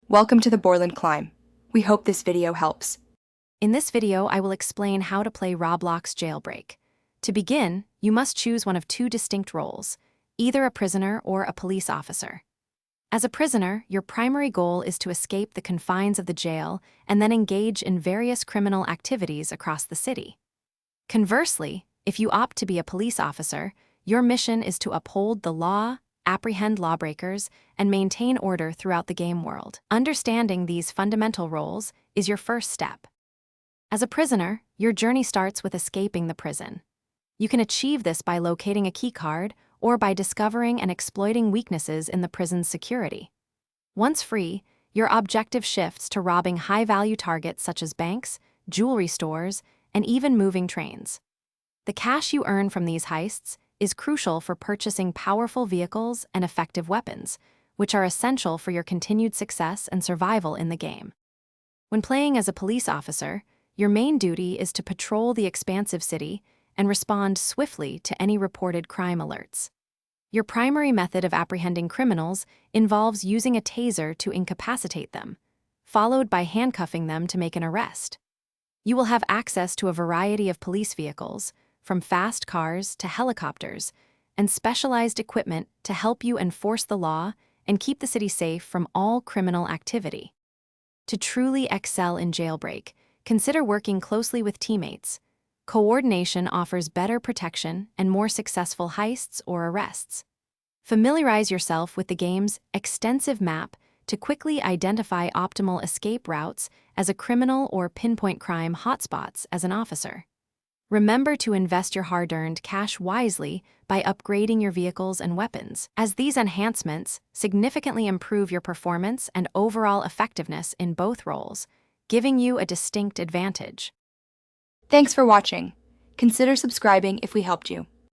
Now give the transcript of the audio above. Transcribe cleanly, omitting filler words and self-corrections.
Welcome to the Borland Climb. We hope this video helps. In this video, I will explain how to play Roblox Jailbreak. To begin, you must choose one of two distinct roles, either a prisoner or a police officer. As a prisoner, your primary goal is to escape the confines of the jail and then engage in various criminal activities across the city. Conversely, if you opt to be a police officer, your mission is to uphold the law, apprehend lawbreakers, and maintain order throughout the game world. Understanding these fundamental roles is your first step. As a prisoner, your journey starts with escaping the prison. You can achieve this by locating a keycard or by discovering and exploiting weaknesses in the prison's security. Once free, your objective shifts to robbing high-value targets such as banks, jewelry stores, and even moving trains. The cash you earn from these heists is crucial for purchasing powerful vehicles and effective weapons, which are essential for your continued success and survival in the game. When playing as a police officer, your main duty is to patrol the expansive city and respond swiftly to any reported crime alerts. Your primary method of apprehending criminals involves using a taser to incapacitate them, followed by handcuffing them to make an arrest. You will have access to a variety of police vehicles, from fast cars to helicopters, and specialized equipment to help you enforce the law and keep the city safe from all criminal activity. To truly excel in Jailbreak, consider working closely with teammates. Coordination offers better protection and more successful heists or arrests. Familiarize yourself with the game's extensive map to quickly identify optimal escape routes as a criminal or pinpoint crime hotspots as an officer. Remember to invest your hard-earned cash wisely by upgrading your vehicles and weapons, as these enhancements significantly improve your performance and overall effectiveness in both roles, giving you a distinct advantage. Thanks for watching. Consider subscribing if we helped you.